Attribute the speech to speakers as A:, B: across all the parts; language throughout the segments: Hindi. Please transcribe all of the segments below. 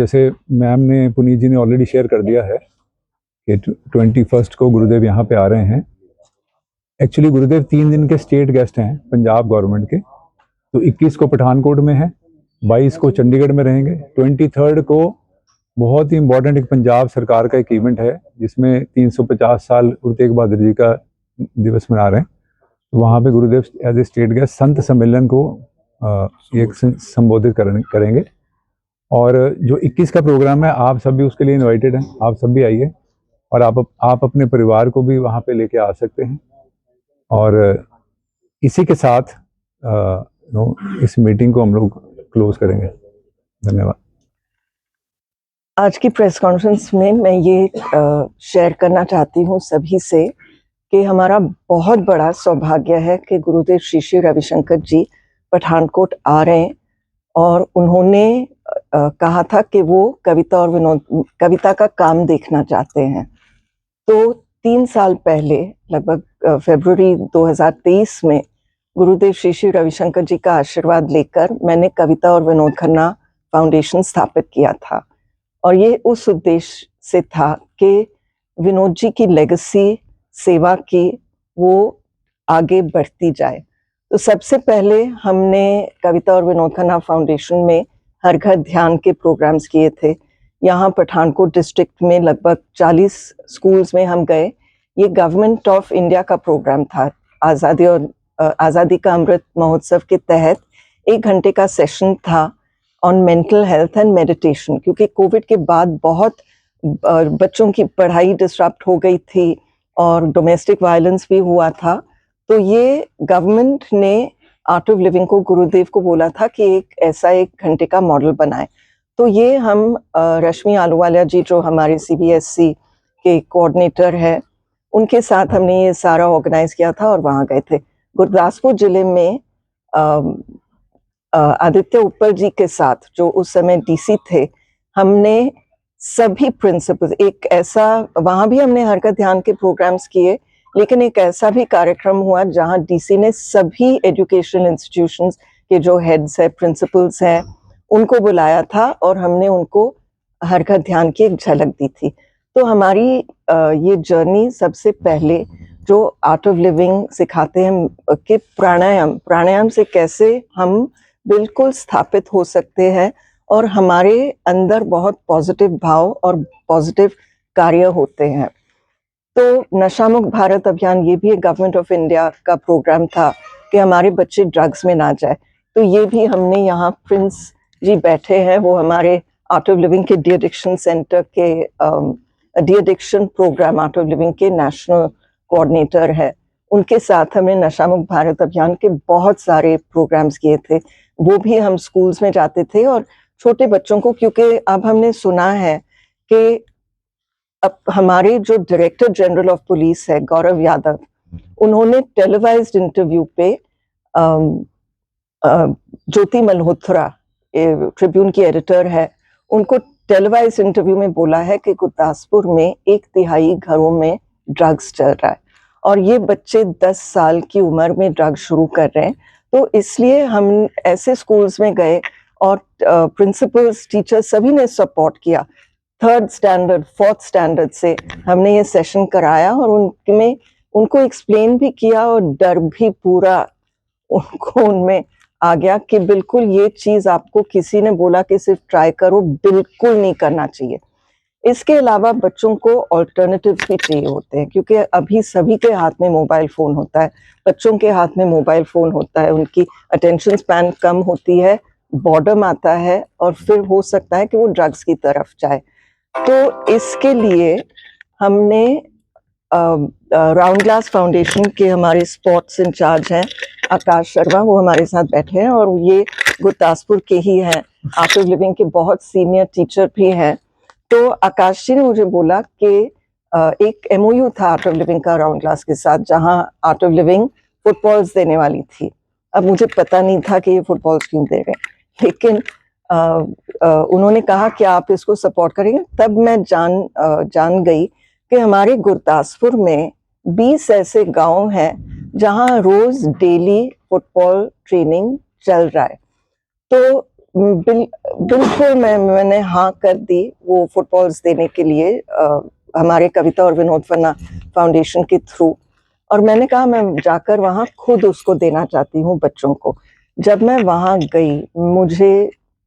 A: जैसे मैम ने, पुनीत जी ने ऑलरेडी शेयर कर दिया है कि 21 को गुरुदेव यहाँ पे आ रहे हैं। एक्चुअली गुरुदेव 3 दिन के स्टेट गेस्ट हैं पंजाब गवर्नमेंट के। तो 21 को पठानकोट में है, 22 को चंडीगढ़ में रहेंगे, 23 को बहुत ही इम्पोर्टेंट एक पंजाब सरकार का एक इवेंट है जिसमें 350 साल गुरु तेग बहादुर जी का दिवस मना रहे हैं। तो वहाँ पे गुरुदेव एज ए स्टेट गेस्ट संत सम्मेलन को एक संबोधित करेंगे। और जो 21 का प्रोग्राम है, आप सब भी उसके लिए इनवाइटेड हैं, आप सब भी आइए और आप अपने परिवार को भी वहाँ पे लेके आ सकते हैं। और इसी के साथ इस मीटिंग को हम लोग क्लोज करेंगे। धन्यवाद।
B: आज की प्रेस कॉन्फ्रेंस में मैं ये शेयर करना चाहती हूँ सभी से कि हमारा बहुत बड़ा सौभाग्य है कि गुरुदेव श्री श्री रविशंकर जी पठानकोट आ रहे हैं। और उन्होंने कहा था कि वो कविता का काम देखना चाहते हैं। तो 3 साल पहले, लगभग फरवरी 2023 में, गुरुदेव श्री श्री रविशंकर जी का आशीर्वाद लेकर मैंने कविता और विनोद खन्ना फाउंडेशन स्थापित किया था। और ये उस उद्देश्य से था कि विनोद जी की लेगेसी, सेवा की, वो आगे बढ़ती जाए। तो सबसे पहले हमने कविता और विनोद खन्ना फाउंडेशन में हर घर ध्यान के प्रोग्राम्स किए थे। यहाँ पठानकोट डिस्ट्रिक्ट में लगभग 40 स्कूल्स में हम गए। ये गवर्नमेंट ऑफ इंडिया का प्रोग्राम था। आज़ादी का अमृत महोत्सव के तहत 1 घंटे का सेशन था on mental health and meditation, क्योंकि कोविड के बाद बहुत बच्चों की पढ़ाई डिस्टर्ब हो गई थी और डोमेस्टिक वायलेंस भी हुआ था। तो ये गवर्नमेंट ने आर्ट ऑफ लिविंग को, गुरुदेव को बोला था कि एक ऐसा 1 घंटे का मॉडल बनाए। तो ये हम रश्मि आलूवालिया जी, जो हमारे CBSE के कोऑर्डिनेटर है, उनके साथ हमने ये सारा ऑर्गेनाइज किया था और वहाँ गए थे। गुरदासपुर जिले में आदित्य उप्पल जी के साथ, जो उस समय DC थे, हमने सभी प्रिंसिपल्स, एक ऐसा, वहाँ भी हमने हर का ध्यान के प्रोग्राम्स किए, लेकिन एक ऐसा भी कार्यक्रम हुआ जहाँ DC ने सभी एजुकेशन इंस्टीट्यूशंस के जो हेड्स है, प्रिंसिपल्स हैं, उनको बुलाया था और हमने उनको हर का ध्यान की एक झलक दी थी। तो हमारी ये जर्नी, सबसे पहले जो आर्ट ऑफ लिविंग सिखाते हैं कि प्राणायाम से कैसे हम बिल्कुल स्थापित हो सकते हैं और हमारे अंदर बहुत पॉजिटिव भाव और पॉजिटिव कार्य होते हैं। तो नशा मुक्त भारत अभियान, ये भी एक गवर्नमेंट ऑफ इंडिया का प्रोग्राम था कि हमारे बच्चे ड्रग्स में ना जाए। तो ये भी हमने, यहाँ प्रिंस जी बैठे हैं, वो हमारे आर्ट ऑफ लिविंग के डी एडिक्शन सेंटर के de addiction programme art of living के नेशनल कोऑर्डिनेटर है। उनके साथ हमने नशा मुक्त भारत अभियान के बहुत सारे प्रोग्राम्स किए थे। वो भी हम स्कूल्स में जाते थे और छोटे बच्चों को, क्योंकि अब हमने सुना है कि अब हमारे जो डायरेक्टर जनरल ऑफ पुलिस है गौरव यादव, उन्होंने टेलीवाइज्ड इंटरव्यू पे ज्योति मल्होत्रा, ट्रिब्यून की एडिटर है, उनको टेलीवाइज्ड इंटरव्यू में बोला है कि गुरदासपुर में 1/3 घरों में ड्रग्स चल रहा है और ये बच्चे 10 साल की उम्र में ड्रग्स शुरू कर रहे हैं। तो इसलिए हम ऐसे स्कूल्स में गए और प्रिंसिपल्स, टीचर्स, सभी ने सपोर्ट किया। 3rd स्टैंडर्ड 4th स्टैंडर्ड से हमने ये सेशन कराया और उनको एक्सप्लेन भी किया और डर भी पूरा उनको उनमें आ गया कि बिल्कुल ये चीज आपको किसी ने बोला कि सिर्फ ट्राई करो, बिल्कुल नहीं करना चाहिए। इसके अलावा बच्चों को ऑल्टरनेटिव्स भी चाहिए होते हैं, क्योंकि अभी सभी के हाथ में मोबाइल फोन होता है, बच्चों के हाथ में मोबाइल फोन होता है, उनकी अटेंशन स्पैन कम होती है, बॉर्डम आता है और फिर हो सकता है कि वो ड्रग्स की तरफ जाए। तो इसके लिए हमने राउंड ग्लास फाउंडेशन के हमारे स्पोर्ट्स इंचार्ज हैं आकाश शर्मा, वो हमारे साथ बैठे हैं और ये गुरदासपुर के ही हैं, आर्ट ऑफ लिविंग के बहुत सीनियर टीचर भी हैं। तो आकाश जी ने मुझे बोला कि एक MOU था आर्ट ऑफ लिविंग का राउंड ग्लास के साथ, जहां आर्ट ऑफ लिविंग फुटबॉल्स देने वाली थी। अब मुझे पता नहीं था कि ये फुटबॉल्स क्यों दे रहे हैं, लेकिन उन्होंने कहा कि आप इसको सपोर्ट करेंगे। तब मैं जान गई कि हमारे गुरदासपुर में 20 ऐसे गांव हैं जहां रोज डेली फुटबॉल ट्रेनिंग चल रहा है। तो बिल्कुल मैंने हाँ कर दी वो फुटबॉल्स देने के लिए हमारे कविता और विनोद खन्ना फाउंडेशन के थ्रू। और मैंने कहा मैं जाकर वहाँ खुद उसको देना चाहती हूँ बच्चों को। जब मैं वहाँ गई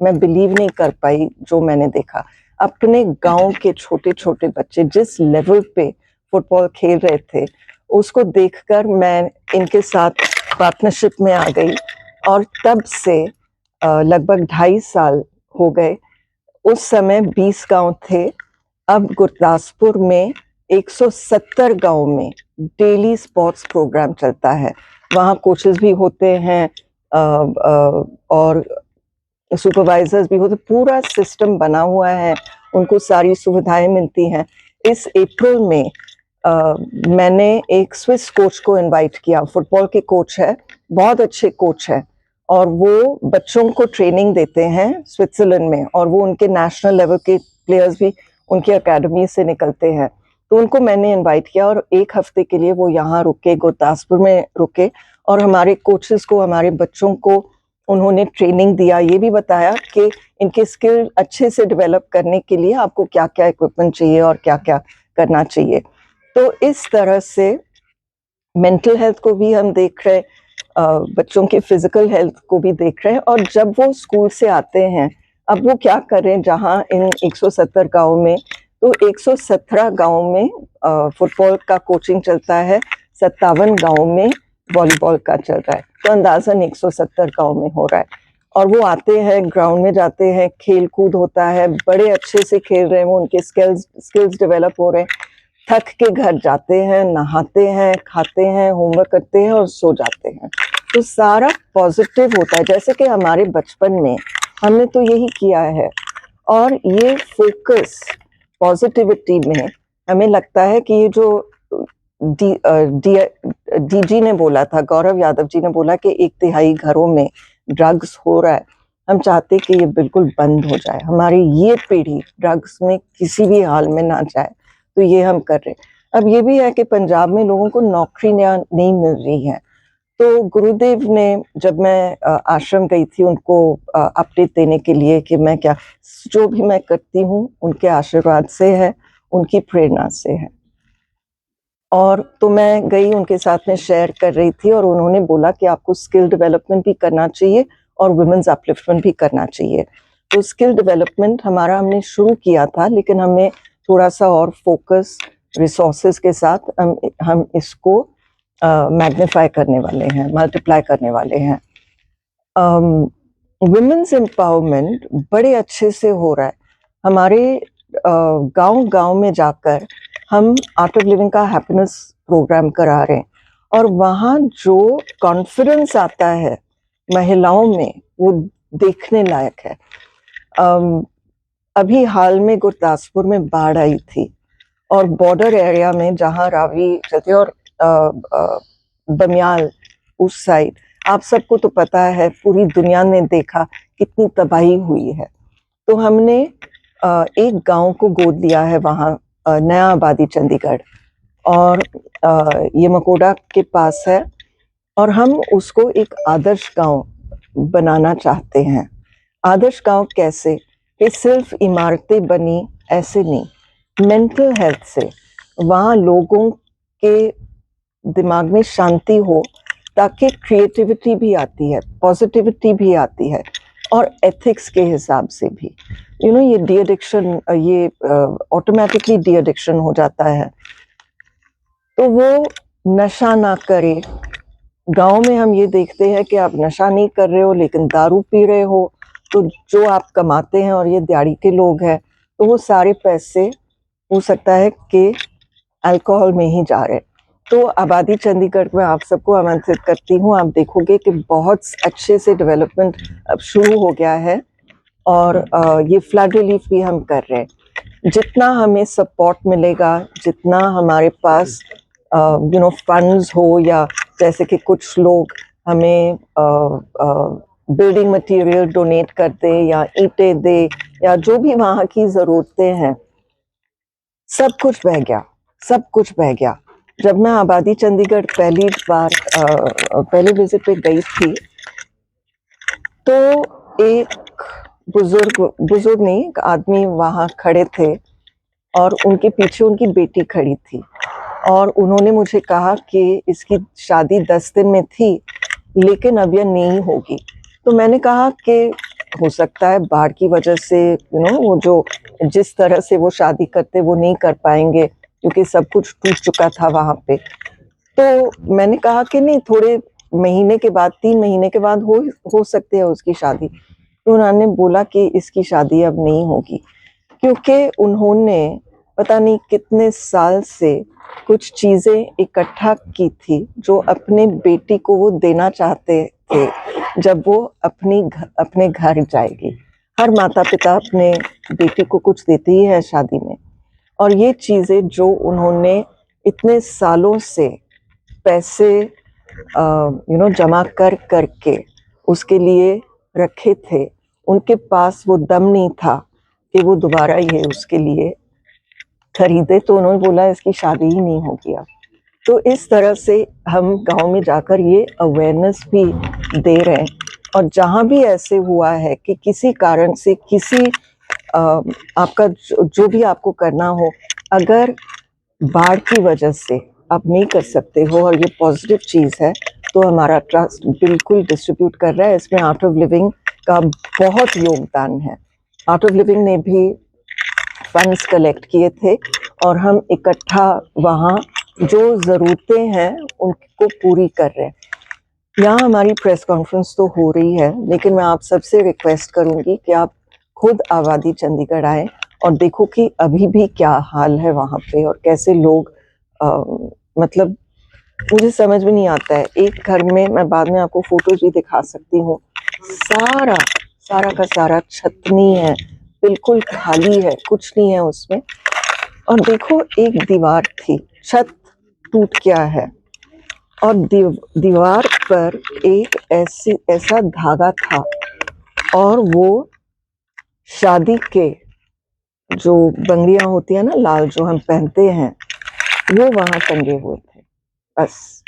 B: मैं बिलीव नहीं कर पाई जो मैंने देखा। अपने गांव के छोटे-छोटे बच्चे जिस लेवल पे फुटबॉल खेल रहे थे, उसको देखकर मैं इनके साथ पार्टनरशिप में आ गई और तब से लगभग 2.5 साल हो गए। उस समय 20 गांव थे, अब गुरदासपुर में 170 गांव में डेली स्पोर्ट्स प्रोग्राम चलता है। वहाँ कोचेस भी होते हैं और सुपरवाइजर्स भी होते, पूरा सिस्टम बना हुआ है, उनको सारी सुविधाएं मिलती हैं। इस अप्रैल में मैंने एक स्विस कोच को इनवाइट किया, फुटबॉल के कोच है, बहुत अच्छे कोच है और वो बच्चों को ट्रेनिंग देते हैं स्विट्जरलैंड में और वो उनके नेशनल लेवल के प्लेयर्स भी उनकी अकेडमी से निकलते हैं। तो उनको मैंने इनवाइट किया और 1 हफ्ते के लिए वो यहाँ रुके, गुरदासपुर में रुके और हमारे कोचेस को, हमारे बच्चों को उन्होंने ट्रेनिंग दिया, ये भी बताया कि इनके स्किल अच्छे से डेवलप करने के लिए आपको क्या-क्या इक्विपमेंट चाहिए और क्या-क्या करना चाहिए। तो इस तरह से मेंटल हेल्थ को भी हम देख रहे हैं, बच्चों के फिजिकल हेल्थ को भी देख रहे हैं और जब वो स्कूल से आते हैं, अब वो क्या कर रहे हैं जहाँ इन 170 गाँव में, तो 117 गाँव में फुटबॉल का कोचिंग चलता है, 57 गाँव में वॉलीबॉल का चल रहा है, तो अंदाजन 170 गाँव में हो रहा है। और वो आते हैं, ग्राउंड में जाते हैं, खेल कूद होता है, बड़े अच्छे से खेल रहे हैं वो, उनके स्किल्स डेवलप हो रहे हैं, थक के घर जाते हैं, नहाते हैं, खाते हैं, होमवर्क करते हैं और सो जाते हैं। तो सारा पॉजिटिव होता है, जैसे कि हमारे बचपन में हमने तो यही किया है। और ये फोकस पॉजिटिविटी में हमें लगता है कि ये जो डीजी ने बोला था, गौरव यादव जी ने बोला कि 1/3 घरों में ड्रग्स हो रहा है, हम चाहते कि ये बिल्कुल बंद हो जाए, हमारी ये पीढ़ी ड्रग्स में किसी भी हाल में ना जाए, तो ये हम कर रहे हैं। अब ये भी है कि पंजाब में लोगों को नौकरी नहीं मिल रही है, तो गुरुदेव ने, जब मैं आश्रम गई थी उनको अपडेट देने के लिए कि मैं क्या, जो भी मैं करती हूँ उनके आशीर्वाद से है, उनकी प्रेरणा से है। और तो मैं गई, उनके साथ में शेयर कर रही थी और उन्होंने बोला कि आपको स्किल डेवलपमेंट भी करना चाहिए और वुमेन्स अपलिफ्टमेंट भी करना चाहिए। तो स्किल डेवलपमेंट हमने शुरू किया था, लेकिन हमें थोड़ा सा और फोकस रिसोर्सेज के साथ हम इसको मैग्नीफाई करने वाले हैं, मल्टीप्लाई करने वाले हैं। वुमेन्स एम्पावरमेंट बड़े अच्छे से हो रहा है। हमारे गांव-गांव में जाकर हम आर्ट ऑफ लिविंग का हैप्पीनेस प्रोग्राम करा रहे हैं और वहाँ जो कॉन्फिडेंस आता है महिलाओं में, वो देखने लायक है। अभी हाल में गुरदासपुर में बाढ़ आई थी और बॉर्डर एरिया में जहाँ रावी चलती और बमियाल उस साइड, आप सबको तो पता है, पूरी दुनिया ने देखा कितनी तबाही हुई है। तो हमने एक गांव को गोद लिया है वहाँ, नया आबादी चंडीगढ़, और ये मकोड़ा के पास है और हम उसको एक आदर्श गांव बनाना चाहते हैं। आदर्श गांव कैसे, कि सिर्फ इमारतें बनी ऐसे नहीं, मेंटल हेल्थ से वहाँ लोगों के दिमाग में शांति हो, ताकि क्रिएटिविटी भी आती है, पॉजिटिविटी भी आती है और एथिक्स के हिसाब से भी। ये डी एडिक्शन, ये ऑटोमेटिकली डी एडिक्शन हो जाता है, तो वो नशा ना करे। गांव में हम ये देखते हैं कि आप नशा नहीं कर रहे हो लेकिन दारू पी रहे हो, तो जो आप कमाते हैं, और ये दिहाड़ी के लोग हैं, तो वो सारे पैसे हो सकता है कि अल्कोहल में ही जा रहे। तो आबादी चंडीगढ़ में आप सबको आमंत्रित करती हूँ, आप देखोगे कि बहुत अच्छे से डेवलपमेंट अब शुरू हो गया है और ये फ्लड रिलीफ भी हम कर रहे हैं। जितना हमें सपोर्ट मिलेगा, जितना हमारे पास फंड्स हो, या जैसे कि कुछ लोग हमें बिल्डिंग मटेरियल डोनेट कर दे या ईंटें दे या जो भी वहाँ की ज़रूरतें हैं, सब कुछ बह गया, सब कुछ बह गया। जब मैं आबादी चंडीगढ़ पहली बार पहले विजिट पे गई थी, तो एक बुजुर्ग नहीं, एक आदमी वहाँ खड़े थे और उनके पीछे उनकी बेटी खड़ी थी और उन्होंने मुझे कहा कि इसकी शादी 10 दिन में थी लेकिन अब यह नहीं होगी। तो मैंने कहा कि हो सकता है बाढ़ की वजह से वो जो जिस तरह से वो शादी करते वो नहीं कर पाएंगे क्योंकि सब कुछ टूट चुका था वहाँ पे। तो मैंने कहा कि नहीं, थोड़े महीने के बाद, 3 महीने के बाद हो सकती है उसकी शादी। तो उन्होंने बोला कि इसकी शादी अब नहीं होगी क्योंकि उन्होंने पता नहीं कितने साल से कुछ चीजें इकट्ठा की थी जो अपने बेटी को वो देना चाहते थे जब वो अपने घर जाएगी। हर माता पिता अपने बेटी को कुछ देती ही है शादी में, और ये चीजें जो उन्होंने इतने सालों से पैसे जमा करके उसके लिए रखे थे, उनके पास वो दम नहीं था कि वो दोबारा ये उसके लिए खरीदे। तो उन्होंने बोला इसकी शादी ही नहीं होगी अब। तो इस तरह से हम गांव में जाकर ये अवेयरनेस भी दे रहे हैं, और जहाँ भी ऐसे हुआ है कि किसी कारण से किसी आपका जो भी आपको करना हो, अगर बाढ़ की वजह से आप नहीं कर सकते हो और ये पॉजिटिव चीज़ है, तो हमारा ट्रस्ट बिल्कुल डिस्ट्रीब्यूट कर रहा है। इसमें आर्ट ऑफ लिविंग का बहुत योगदान है। आर्ट ऑफ लिविंग ने भी फंड्स कलेक्ट किए थे और हम इकट्ठा वहाँ जो ज़रूरतें हैं उनको पूरी कर रहे हैं। यहाँ हमारी प्रेस कॉन्फ्रेंस तो हो रही है, लेकिन मैं आप सबसे रिक्वेस्ट करूँगी कि आप खुद आबादी चंडीगढ़ आए और देखो कि अभी भी क्या हाल है वहाँ पे और कैसे लोग मतलब मुझे समझ में नहीं आता है। एक घर में, मैं बाद में आपको फोटोज भी दिखा सकती हूँ, सारा का सारा छतनी है, बिल्कुल खाली है, कुछ नहीं है उसमें। और देखो एक दीवार थी, छत टूट गया है और दीवार पर एक ऐसा धागा था और वो शादी के जो बंगड़ियां होती है ना लाल, जो हम पहनते हैं, वो वहां टंगे हुए थे। बस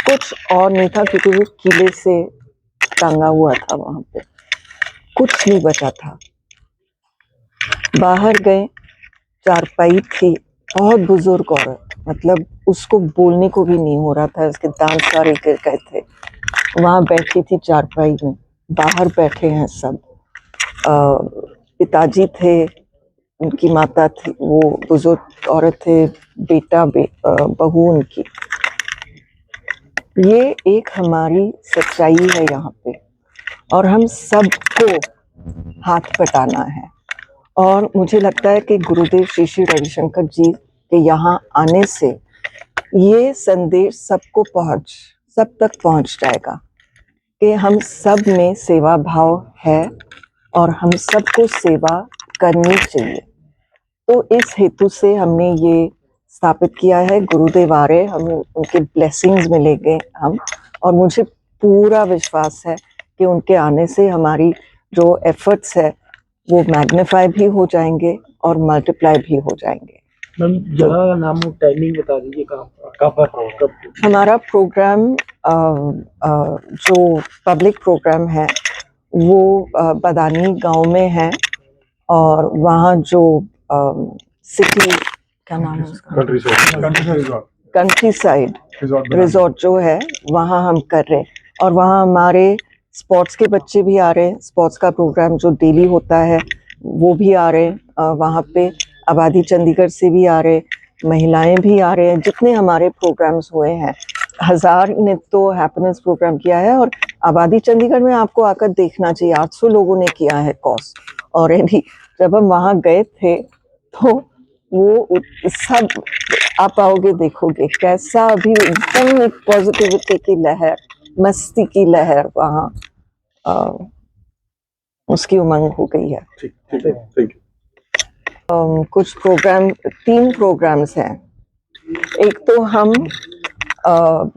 B: कुछ और नहीं था क्योंकि वो किले से टंगा हुआ था, वहां पे कुछ नहीं बचा था। बाहर गए, चारपाई थी, बहुत बुजुर्ग औरत, मतलब उसको बोलने को भी नहीं हो रहा था, उसके दांत सारे गिर गए थे। वहां बैठी थी चारपाई में, बाहर बैठे हैं सब। पिताजी थे, उनकी माता थी, वो बुजुर्ग औरत थे, बेटा बहू उनकी। ये एक हमारी सच्चाई है यहाँ पे, और हम सबको हाथ बटाना है। और मुझे लगता है कि गुरुदेव श्री श्री रविशंकर जी के यहाँ आने से ये संदेश सब तक पहुँच जाएगा कि हम सब में सेवा भाव है और हम सबको सेवा करनी चाहिए। तो इस हेतु से हमने ये स्थापित किया है। गुरुदेव आ रहे, हम उनके ब्लेसिंग्स मिलेंगे हम, और मुझे पूरा विश्वास है कि उनके आने से हमारी जो एफर्ट्स है वो मैग्नीफाई भी हो जाएंगे और मल्टीप्लाई भी हो जाएंगे।
C: मैम जगह का नाम और टाइमिंग बता दीजिए, कब
B: हमारा प्रोग्राम जो पब्लिक प्रोग्राम है वो बदानी गांव में है, और वहाँ जो सिटी क्या नाम है उसका, कंट्री साइड रिजॉर्ट जो है, वहाँ हम कर रहे हैं। और वहाँ हमारे स्पोर्ट्स के बच्चे भी आ रहे हैं, स्पोर्ट्स का प्रोग्राम जो डेली होता है वो भी आ रहे हैं। वहाँ पे आबादी चंडीगढ़ से भी आ रहे, महिलाएं भी आ रहे हैं। जितने हमारे प्रोग्राम्स हुए हैं, 1000 ने तो हैप्पीनेस प्रोग्राम किया है, और आबादी चंडीगढ़ में आपको आकर देखना चाहिए, 800 लोगों ने किया है कॉस्ट ऑलरेडी। जब हम वहाँ गए थे तो वो सब आप आओगे देखोगे कैसा अभी एकदम एक पॉजिटिविटी की लहर, मस्ती की लहर वहाँ उसकी उमंग हो गई है।
C: Thank you.
B: कुछ प्रोग्राम, 3 प्रोग्राम्स हैं। एक तो हम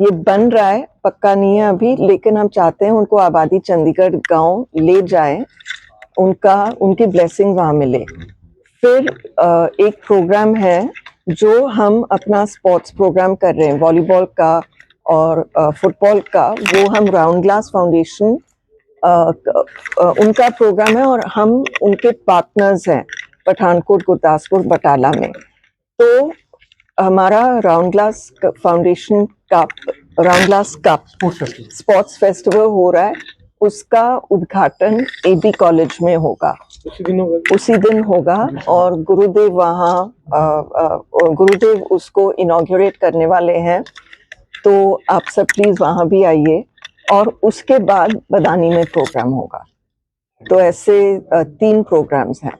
B: ये बन रहा है, पक्का नहीं है अभी, लेकिन हम चाहते हैं उनको आबादी चंडीगढ़ गांव ले जाएं, उनकी ब्लेसिंग वहाँ मिले। फिर एक प्रोग्राम है जो हम अपना स्पोर्ट्स प्रोग्राम कर रहे हैं, वॉलीबॉल का और फुटबॉल का। वो हम राउंड ग्लास फाउंडेशन उनका प्रोग्राम है और हम उनके पार्टनर्स हैं पठानकोट, गुरदासपुर, बटाला में। तो हमारा राउंड ग्लास फाउंडेशन का round glass cup sports festival हो रहा है, उसका उद्घाटन एबी कॉलेज में होगा, उसी दिन होगा। और गुरुदेव वहाँ गुरुदेव उसको इनॉग्रेट करने वाले हैं, तो आप सब प्लीज वहाँ भी आइए। और उसके बाद बदानी में प्रोग्राम होगा। तो ऐसे 3 प्रोग्राम्स हैं।